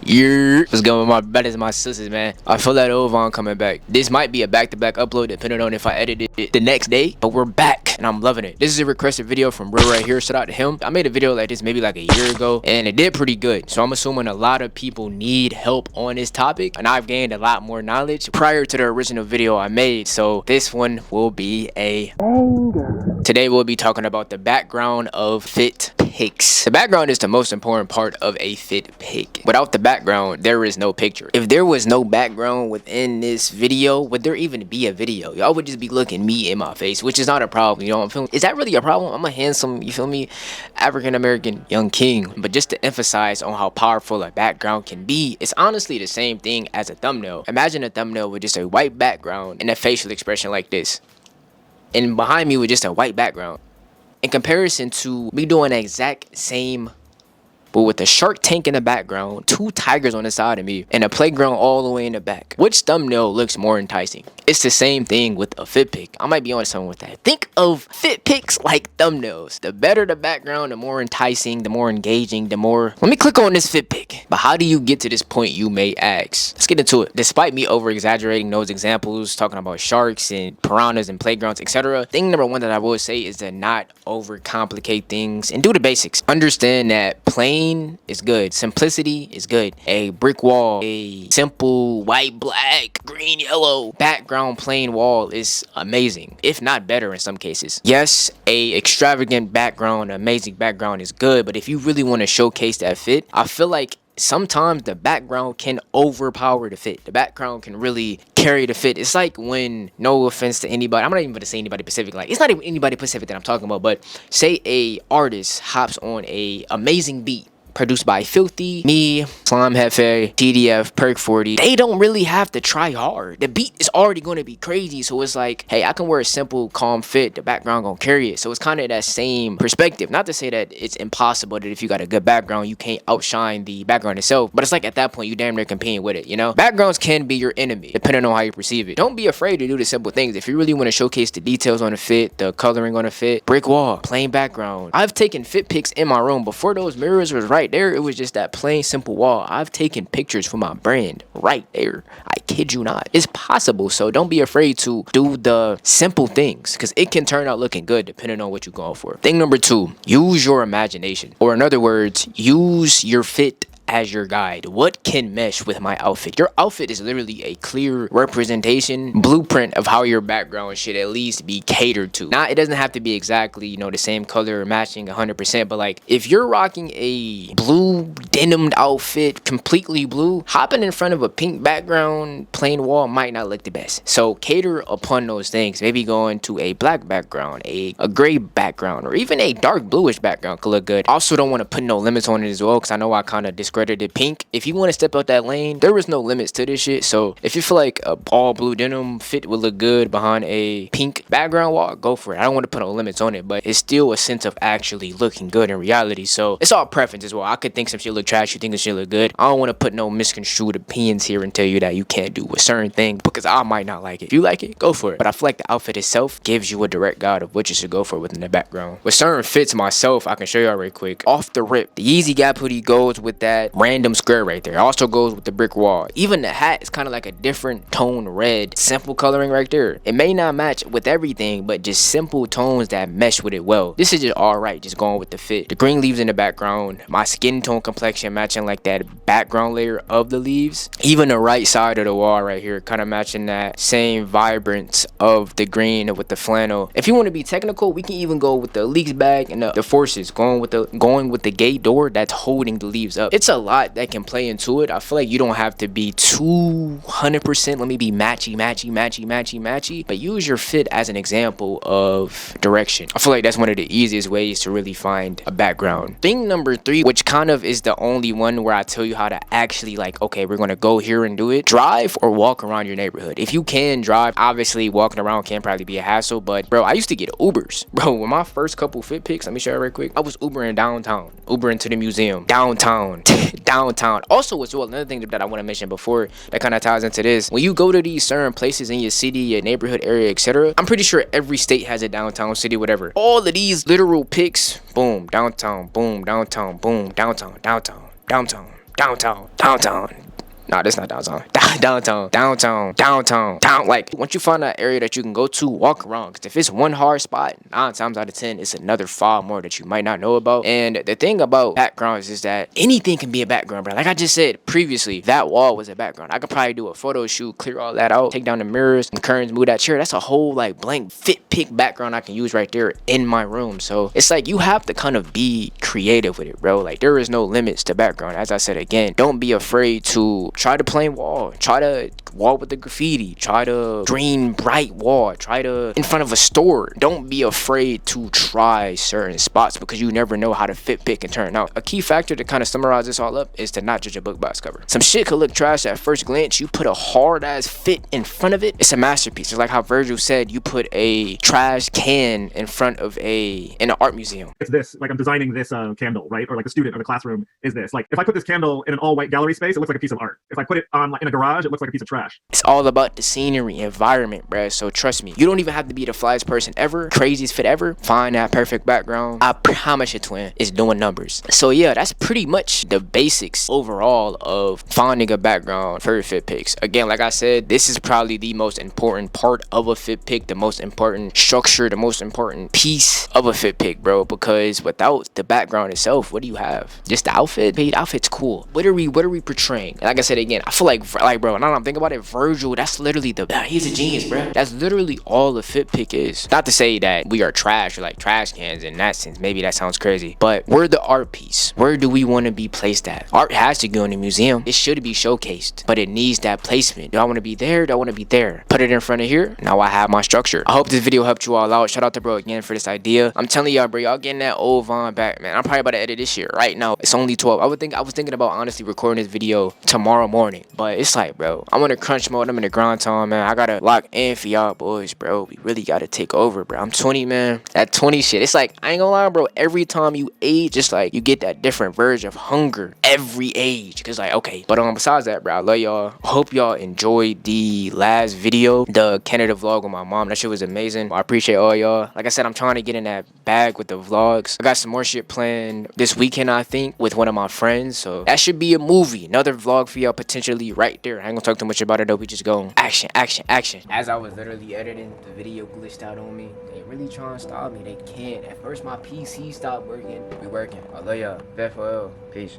Yeah, what's going with my brothers and my sisters, man? I feel that Ovon coming back. This might be a back-to-back upload depending on if I edited it the next day, but we're back and I'm loving it. This is a requested video from Bro right here. Shout out to him. I made a video like this maybe like a year ago and it did pretty good. So I'm assuming a lot of people need help on this topic and I've gained a lot more knowledge prior to the original video I made. So this one will be a banger. Today we'll be talking about the background of fit pics. The background is the most important part of a fit pic. Without the background, there is no picture. If there was no background within this video, would there even be a video? Y'all would just be looking me in my face, which is not a problem. You know what I'm feeling? Is that really a problem? I'm a handsome, you feel me, African-American young king. But just to emphasize on how powerful a background can be, it's honestly the same thing as a thumbnail. Imagine a thumbnail with just a white background and a facial expression like this. And behind me with just a white background. In comparison to me doing the exact same, but with a shark tank in the background, 2 tigers on the side of me, and a playground all the way in the back. Which thumbnail looks more enticing? It's the same thing with a fit pic. I might be on something with that. Think of fit pics like thumbnails. The better the background, the more enticing, the more engaging, the more... Let me click on this fit pic. But how do you get to this point, you may ask? Let's get into it. Despite me over-exaggerating those examples, talking about sharks and piranhas and playgrounds, etc., thing number 1 that I will say is to not overcomplicate things and do the basics. Understand that plain is good, simplicity is good. A brick wall, a simple white, black, green, yellow background plain wall is amazing, if not better in some cases. Yes, a extravagant background, amazing background is good, but if you really want to showcase that fit, I feel like sometimes the background can overpower the fit. The background can really carry the fit. It's like when, no offense to anybody, I'm not even going to say anybody specific, like it's not even anybody specific that I'm talking about, but say a artist hops on a amazing beat produced by Filthy, me, Slime Hefe, TDF, Perk 40. They don't really have to try hard. The beat is already going to be crazy, so it's like, hey, I can wear a simple, calm fit. The background gonna carry it. So it's kind of that same perspective. Not to say that it's impossible that if you got a good background, you can't outshine the background itself, but it's like at that point, you damn near competing with it, you know? Backgrounds can be your enemy, depending on how you perceive it. Don't be afraid to do the simple things. If you really want to showcase the details on the fit, the coloring on the fit, brick wall, plain background. I've taken fit pics in my room before those mirrors was right there. It was just that plain simple wall. I've taken pictures for my brand right there. I kid you not. It's possible, so don't be afraid to do the simple things because it can turn out looking good depending on what you're going for. Thing number 2, use your imagination, or in other words, use your fit as your guide. What can mesh with my outfit? Your outfit is literally a clear representation, blueprint of how your background should at least be catered to. Now, it doesn't have to be exactly, you know, the same color or matching 100%, but like if you're rocking a blue denimed outfit, completely blue, hopping in front of a pink background, plain wall might not look the best. So cater upon those things. Maybe going to a black background, a gray background, or even a dark bluish background could look good. Also don't want to put no limits on it as well, because I know I kind of discredited pink. If you want to step out that lane, there is no limits to this shit. So if you feel like a all blue denim fit would look good behind a pink background wall, go for it. I don't want to put no limits on it, but it's still a sense of actually looking good in reality. So it's all preference as well. I could think some shit look trash, you think some shit look good. I don't want to put no misconstrued opinions here and tell you that you can't do a certain thing because I might not like it. If you like it, go for it. But I feel like the outfit itself gives you a direct guide of what you should go for within the background. With certain fits myself, I can show y'all right quick. Off the rip, the Yeezy Gap hoodie goes with that random square right there. It also goes with the brick wall. Even the hat is kind of like a different tone red, simple coloring right there. It may not match with everything, but just simple tones that mesh with it well. This is just alright, just going with the fit. The green leaves in the background, my skin tone complexion matching like that background layer of the leaves. Even the right side of the wall right here kind of matching that same vibrance of the green with the flannel. If you want to be technical, we can even go with the leaks bag and the forces, going with the gate door that's holding the leaves up. It's a lot that can play into it. I feel like you don't have to be 200%. Let me be matchy, but use your fit as an example of direction. I feel like that's one of the easiest ways to really find a background. Thing number 3, which kind of is the only one where I tell you how to actually like, okay, we're gonna go here and do it. Drive or walk around your neighborhood. If you can drive, obviously walking around can probably be a hassle, but bro, I used to get Ubers. Bro, with my first couple fit pics, let me show you right quick. I was Ubering downtown, Ubering to the museum, downtown. Also as well, another thing that I want to mention before that kind of ties into this, when you go to these certain places in your city, your neighborhood area, etc., I'm pretty sure every state has a downtown, city, whatever. All of these literal pics, boom, downtown, boom, downtown, boom, downtown, downtown, downtown, downtown. Nah, that's not downtown. Downtown. Like, once you find that area that you can go to, walk around. Because if it's one hard spot, 9 times out of 10, it's another 5 more that you might not know about. And the thing about backgrounds is that anything can be a background, bro. Like I just said previously, that wall was a background. I could probably do a photo shoot, clear all that out, take down the mirrors, and curtains, move that chair. That's a whole, like, blank fit pick background I can use right there in my room. So it's like you have to kind of be creative with it, bro. Like, there is no limits to background. As I said again, don't be afraid to try to plain wall, try to wall with the graffiti, try to green bright wall, try to in front of a store. Don't be afraid to try certain spots because you never know how to fit pick and turn out. A key factor to kind of summarize this all up is to not judge a book by its cover. Some shit could look trash at first glance. You put a hard ass fit in front of it, it's a masterpiece. It's like how Virgil said, you put a trash can in front of in an art museum. It's this, like I'm designing this candle, right? Or like the student or the classroom is this. Like if I put this candle in an all white gallery space, it looks like a piece of art. If I put it on like in a garage, it looks like a piece of trash. It's all about the scenery, environment, bruh. So trust me, you don't even have to be the flyest person ever, craziest fit ever. Find that perfect background. I promise you, twin, it's doing numbers. So yeah, that's pretty much the basics overall of finding a background for your fit picks. Again, like I said, this is probably the most important part of a fit pick, the most important structure, the most important piece of a fit pick, bro. Because without the background itself, what do you have? Just the outfit. The outfit's cool. What are we portraying? And like I said again, I feel like bro, now that I'm thinking about it, Virgil, that's literally he's a genius, bro. That's literally all the fit pick is. Not to say that we are trash or like trash cans in that sense. Maybe that sounds crazy, but we're the art piece. Where do we want to be placed at? Art has to go in a museum. It should be showcased, but it needs that placement. Do I want to be there? Do I want to be there? Put it in front of here. Now I have my structure. I hope this video helped you all out. Shout out to bro again for this idea. I'm telling y'all, bro, y'all getting that old Vaughn back, man. I'm probably about to edit this shit right now. It's only 12. I was thinking about honestly recording this video tomorrow morning, but it's like, bro, I'm in a crunch mode. I'm in a grind time, man. I gotta lock in for y'all boys, bro. We really gotta take over, bro. I'm 20, man. That 20 shit, it's like, I ain't gonna lie, bro. Every time you age, it's like you get that different verge of hunger every age. Cause like, okay, but besides that, bro, I love y'all. Hope y'all enjoyed the last video, the Canada vlog with my mom. That shit was amazing. I appreciate all y'all. Like I said, I'm trying to get in that bag with the vlogs. I got some more shit planned this weekend, I think, with one of my friends. So that should be a movie, another vlog for y'all potentially right there. I ain't gonna talk too much about it though. We just go action. As I was literally editing, the video glitched out on me. They really trying to stop me. They can't. At first my PC stopped working. We working. I love y'all. Peace.